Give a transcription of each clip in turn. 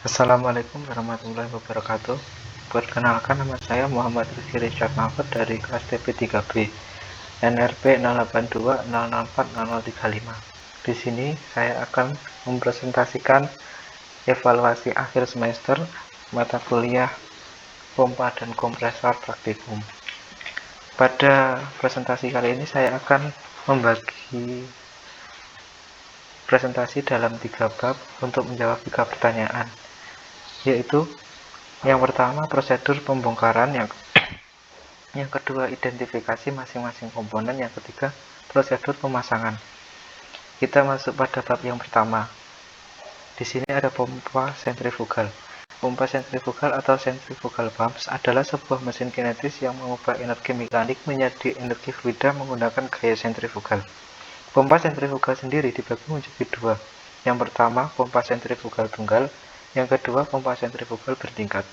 Assalamualaikum warahmatullahi wabarakatuh. Perkenalkan, nama saya Muhammad Rizky Richard Mahfud dari kelas TP3B NRP 0820640035. Di sini saya akan mempresentasikan evaluasi akhir semester mata kuliah pompa dan kompresor praktikum. Pada presentasi kali ini saya akan membagi presentasi dalam 3 bab untuk menjawab 3 pertanyaan, yaitu yang pertama prosedur pembongkaran, yang kedua identifikasi masing-masing komponen, yang ketiga prosedur pemasangan. Kita masuk pada bab yang pertama. Di sini ada pompa sentrifugal. Pompa sentrifugal atau centrifugal pumps adalah sebuah mesin kinetis yang mengubah energi mekanik menjadi energi fluida menggunakan gaya sentrifugal. Pompa sentrifugal sendiri dibagi menjadi dua. Yang pertama, pompa sentrifugal tunggal. Yang kedua, pompa sentrifugal bertingkat.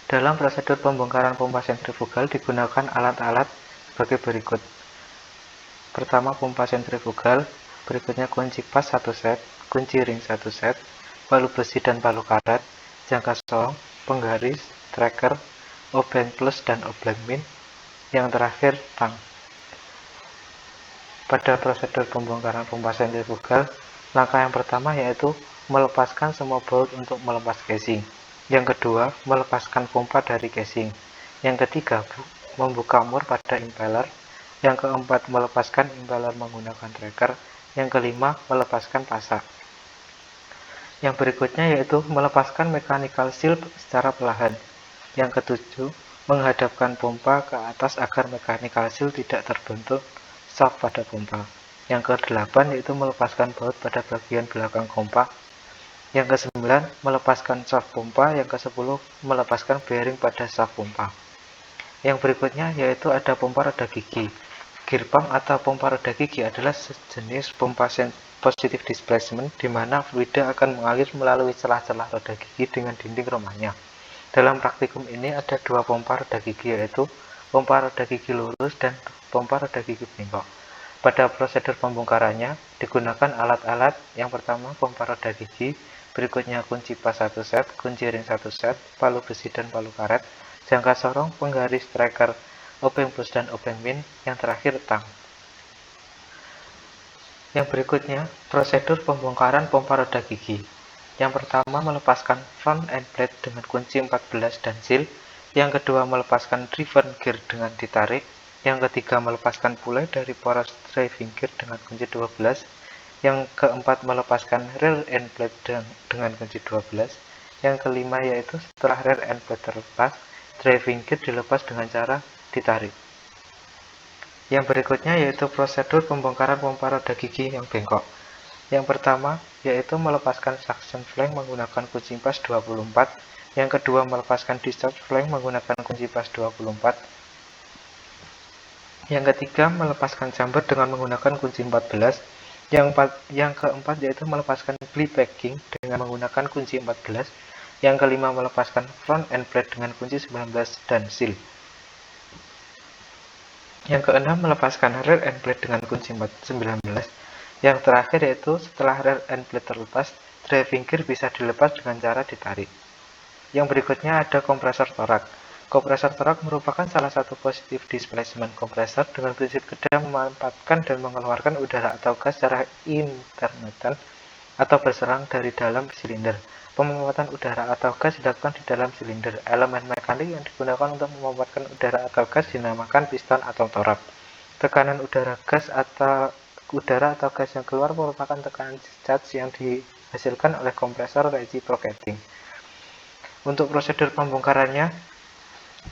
Dalam prosedur pembongkaran pompa sentrifugal digunakan alat-alat sebagai berikut. Pertama, pompa sentrifugal, berikutnya kunci pas 1 set, kunci ring 1 set, palu besi dan palu karet, jangka sorong, penggaris, tracker, obeng plus dan obeng min, yang terakhir tang. Pada prosedur pembongkaran pompa sentrifugal, langkah yang pertama yaitu melepaskan semua baut untuk melepas casing. Yang kedua, melepaskan pompa dari casing. Yang ketiga, membuka mur pada impeller. Yang keempat, melepaskan impeller menggunakan tracker. Yang kelima, melepaskan pasak. Yang berikutnya yaitu melepaskan mechanical seal secara perlahan. Yang ketujuh, menghadapkan pompa ke atas agar mechanical seal tidak terbentuk shaft pada pompa. Yang kedelapan yaitu melepaskan baut pada bagian belakang pompa. Yang ke-9, melepaskan shaft pompa. Yang ke-10, melepaskan bearing pada shaft pompa. Yang berikutnya yaitu ada pompa roda gigi. Gear pump atau pompa roda gigi adalah sejenis pompa positive displacement di mana fluida akan mengalir melalui celah-celah roda gigi dengan dinding rumahnya. Dalam praktikum ini ada dua pompa roda gigi, yaitu pompa roda gigi lurus dan pompa roda gigi bengkok. Pada prosedur pembongkarannya digunakan alat-alat. Yang pertama, pompa roda gigi, berikutnya kunci pas 1 set, kunci ring 1 set, palu besi dan palu karet, jangka sorong, penggaris, tracker, obeng plus dan obeng min, yang terakhir tang. Yang berikutnya, prosedur pembongkaran pompa roda gigi. Yang pertama, melepaskan front end plate dengan kunci 14 dan seal. Yang kedua, melepaskan driven gear dengan ditarik. Yang ketiga, melepaskan pulley dari poros driving gear dengan kunci 12. Yang keempat, melepaskan rear end plate dengan kunci 12. Yang kelima yaitu setelah rear end plate terlepas, driving gear dilepas dengan cara ditarik. Yang berikutnya yaitu prosedur pembongkaran pompa roda gigi yang bengkok. Yang pertama yaitu melepaskan suction flank menggunakan kunci pas 24. Yang kedua, melepaskan discharge flank menggunakan kunci pas 24. Yang ketiga, melepaskan chamber dengan menggunakan kunci 14. Yang keempat yaitu melepaskan glee packing dengan menggunakan kunci 14. Yang kelima, melepaskan front end plate dengan kunci 19 dan seal. Yang keenam, melepaskan rear end plate dengan kunci 19. Yang terakhir yaitu setelah rear end plate terlepas, driving gear bisa dilepas dengan cara ditarik. Yang berikutnya ada kompresor torak. Kompresor torak merupakan salah satu positive displacement kompresor dengan prinsip kerja memanfaatkan dan mengeluarkan udara atau gas secara intermittent atau berserang dari dalam silinder. Pemanfaatan udara atau gas dilakukan di dalam silinder. Elemen mekanik yang digunakan untuk memanfaatkan udara atau gas dinamakan piston atau torak. Tekanan udara atau gas yang keluar merupakan tekanan discharge yang dihasilkan oleh kompresor reciprocating. Untuk prosedur pembongkarannya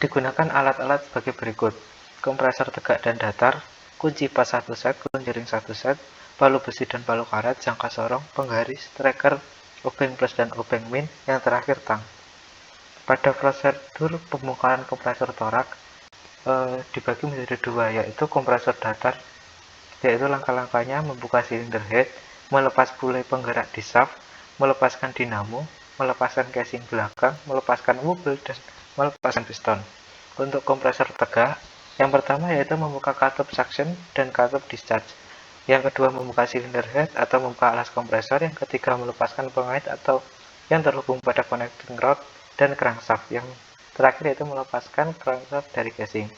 digunakan alat-alat sebagai berikut: kompresor tegak dan datar, kunci pas 1 set, kunci ring 1 set, palu besi dan palu karet, jangka sorong, penggaris, tracker, obeng plus dan obeng min, yang terakhir tang. Pada prosedur pembongkaran kompresor torak dibagi menjadi dua, yaitu kompresor datar, yaitu langkah-langkahnya membuka silinder head, melepas pulley penggerak di shaft, melepaskan dinamo, melepaskan casing belakang, melepaskan wobble, dan melepaskan piston. Untuk kompresor tegak, yang pertama yaitu membuka cutup suction dan cutup discharge. Yang kedua, membuka silinder head atau membuka alas kompresor. Yang ketiga, melepaskan pengait atau yang terhubung pada connecting rod dan crankshaft. Yang terakhir yaitu melepaskan crankshaft dari casing.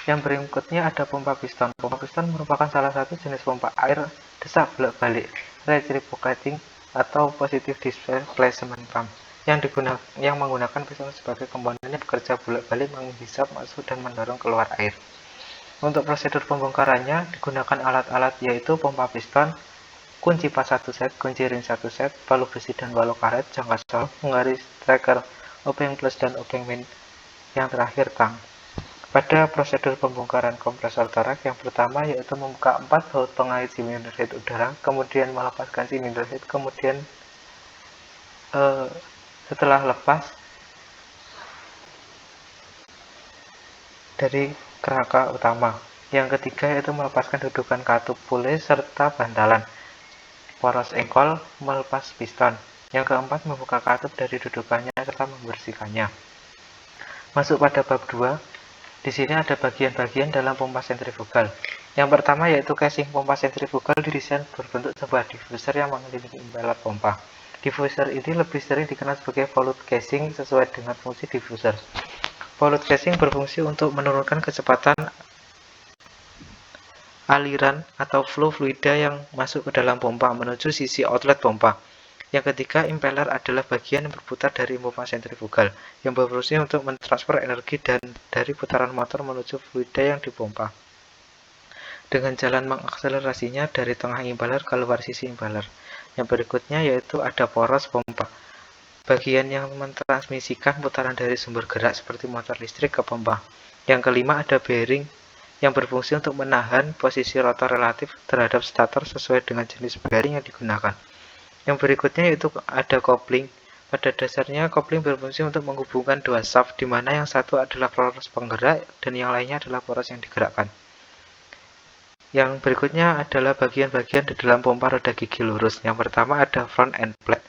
Yang berikutnya ada pompa piston. Pompa piston merupakan salah satu jenis pompa air desak bolak-balik reciprocating atau positive displacement pump yang menggunakan piston sebagai komponen yang bekerja bolak-balik menghisap masuk dan mendorong keluar air. Untuk prosedur pembongkarannya digunakan alat-alat yaitu pompa piston, kunci pas 1 set, kunci ring 1 set, palu besi dan palu karet, jangka sol, penggaris tracker, obeng plus dan obeng min, yang terakhir tang. Pada prosedur pembongkaran kompresor torak yang pertama yaitu membuka 4 baut pengait silinder head udara, kemudian melepaskan silinder head, kemudian setelah lepas dari kerangka utama. Yang ketiga yaitu melepaskan dudukan katup pule serta bantalan poros engkol, melepas piston. Yang keempat membuka katup dari dudukannya serta membersihkannya. Masuk pada bab 2. Di sini ada bagian-bagian dalam pompa sentrifugal. Yang pertama yaitu casing pompa sentrifugal didesain berbentuk sebuah diffuser yang mengelilingi impeller pompa. Diffuser ini lebih sering dikenal sebagai volute casing sesuai dengan fungsi diffuser. Volute casing berfungsi untuk menurunkan kecepatan aliran atau flow fluida yang masuk ke dalam pompa menuju sisi outlet pompa. Yang ketiga, impeller adalah bagian yang berputar dari pompa sentrifugal, yang berfungsi untuk mentransfer energi dari putaran motor menuju fluida yang dipompa, dengan jalan mengakselerasinya dari tengah impeller ke luar sisi impeller. Yang berikutnya yaitu ada poros pompa, bagian yang mentransmisikan putaran dari sumber gerak seperti motor listrik ke pompa. Yang kelima ada bearing, yang berfungsi untuk menahan posisi rotor relatif terhadap stator sesuai dengan jenis bearing yang digunakan. Yang berikutnya yaitu ada kopling. Pada dasarnya kopling berfungsi untuk menghubungkan dua shaft, di mana yang satu adalah poros penggerak dan yang lainnya adalah poros yang digerakkan. Yang berikutnya adalah bagian-bagian di dalam pompa roda gigi lurus. Yang pertama ada front end plate,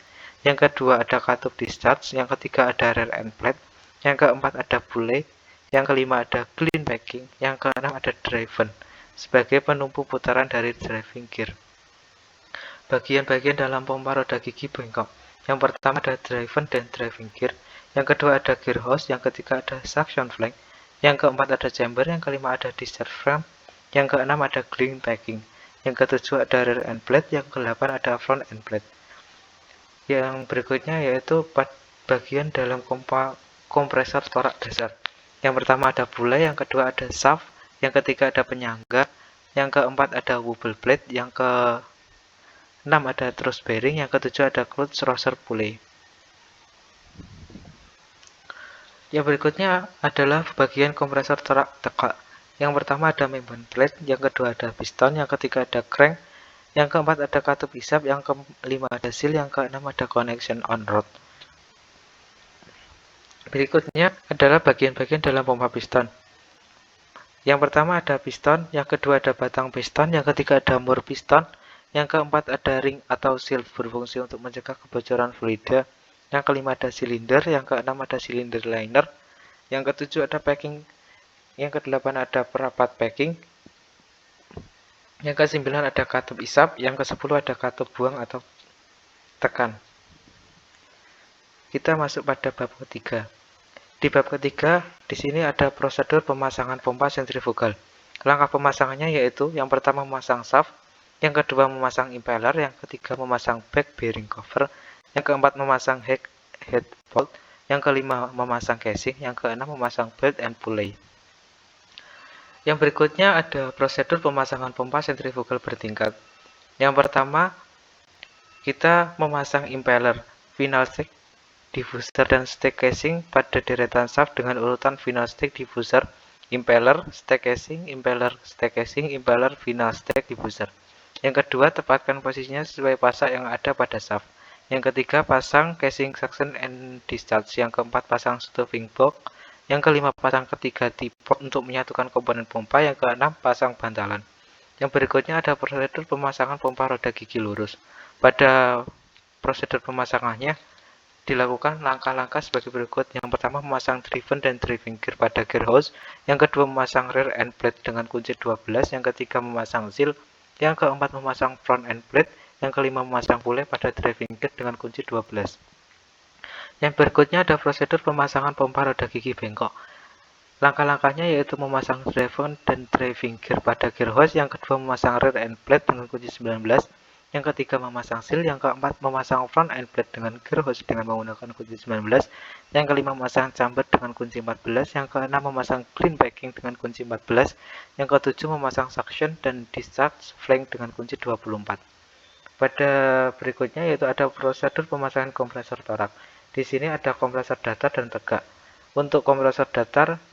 yang kedua ada katup discharge, yang ketiga ada rear end plate, yang keempat ada pulley, yang kelima ada clean packing, yang keenam ada driven sebagai penumpu putaran dari driving gear. Bagian-bagian dalam pompa roda gigi bengkok. Yang pertama ada driven dan driving gear, yang kedua ada gear hose, yang ketiga ada suction flank, yang keempat ada chamber, yang kelima ada discharge frame, yang keenam ada clean packing, yang ketujuh ada rear end plate, yang kedelapan ada front end plate. Yang berikutnya yaitu bagian dalam kompresor torak dasar. Yang pertama ada bulley, yang kedua ada shaft, yang ketiga ada penyangga, yang keempat ada wobble blade, yang ke 6 ada thrust bearing, yang ketujuh ada clutch thrower pulley. Yang berikutnya adalah bagian kompresor torak tegak. Yang pertama ada membrane plate, yang kedua ada piston, yang ketiga ada crank, yang keempat ada katup hisap, yang kelima ada seal, yang keenam ada connection on rod. Berikutnya adalah bagian-bagian dalam pompa piston. Yang pertama ada piston, yang kedua ada batang piston, yang ketiga ada mur piston, yang keempat ada ring atau seal berfungsi untuk mencegah kebocoran fluida, yang kelima ada silinder, yang keenam ada silinder liner, yang ketujuh ada packing, yang kedelapan ada perapat packing, yang kesembilan ada katup hisap, yang kesepuluh ada katup buang atau tekan. Kita masuk pada bab ketiga. Di bab ketiga, di sini ada prosedur pemasangan pompa sentrifugal. Langkah pemasangannya yaitu yang pertama memasang shaft, yang kedua memasang impeller, yang ketiga memasang back bearing cover, yang keempat memasang head bolt, yang kelima memasang casing, yang keenam memasang belt and pulley. Yang berikutnya ada prosedur pemasangan pompa sentrifugal bertingkat. Yang pertama, kita memasang impeller, final stick, diffuser, dan stack casing pada deretan shaft dengan urutan final stick, diffuser, impeller, stack casing, impeller, stack casing, impeller, final stack, diffuser. Yang kedua, tepatkan posisinya sesuai pasak yang ada pada shaft. Yang ketiga, pasang casing suction and discharge. Yang keempat, pasang stuffing box. Yang kelima, pasang ketiga T-port untuk menyatukan komponen pompa. Yang keenam, pasang bantalan. Yang berikutnya ada prosedur pemasangan pompa roda gigi lurus. Pada prosedur pemasangannya dilakukan langkah-langkah sebagai berikut. Yang pertama, memasang driven dan driving gear pada gear hose. Yang kedua, memasang rear end plate dengan kunci 12. Yang ketiga, memasang seal. Yang keempat, memasang front end plate. Yang kelima, memasang pule pada driving gear dengan kunci 12. Yang berikutnya ada prosedur pemasangan pompa roda gigi bengkok. Langkah-langkahnya yaitu memasang drive-on dan driving gear pada gear hose, yang kedua memasang rear end plate dengan kunci 19, yang ketiga memasang seal, yang keempat memasang front end plate dengan gear hose dengan menggunakan kunci 19, yang kelima memasang chamber dengan kunci 14, yang keenam memasang clean packing dengan kunci 14, yang ketujuh memasang suction dan discharge flank dengan kunci 24. Pada berikutnya yaitu ada prosedur pemasangan kompresor torak. Di sini ada kompresor datar dan tegak. Untuk kompresor datar,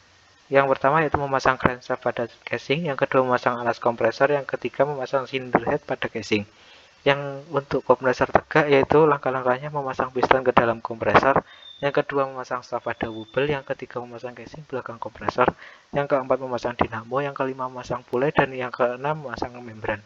yang pertama yaitu memasang crankshaft pada casing, yang kedua memasang alas kompresor, yang ketiga memasang cylinder head pada casing. Yang untuk kompresor tegak yaitu langkah-langkahnya memasang piston ke dalam kompresor, yang kedua memasang staf pada wubel, yang ketiga memasang casing belakang kompresor, yang keempat memasang dinamo, yang kelima memasang pule, dan yang keenam memasang membran.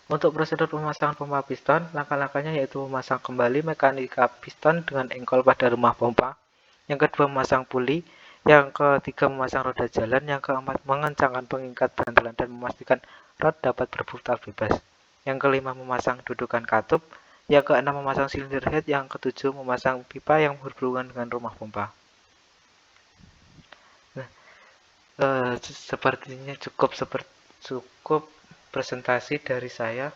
Untuk prosedur pemasangan pompa piston, langkah-langkahnya yaitu memasang kembali mekanika piston dengan engkol pada rumah pompa, yang kedua memasang puli, yang ketiga memasang roda jalan, yang keempat mengencangkan pengikat bantalan dan memastikan rod dapat berputar bebas, yang kelima memasang dudukan katup, yang keenam memasang silinder head, yang ketujuh memasang pipa yang berhubungan dengan rumah pompa. Nah, sepertinya cukup presentasi dari saya.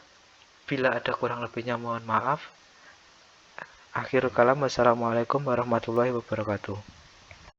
Bila ada kurang lebihnya mohon maaf. Akhirul kalam, wassalamualaikum warahmatullahi wabarakatuh.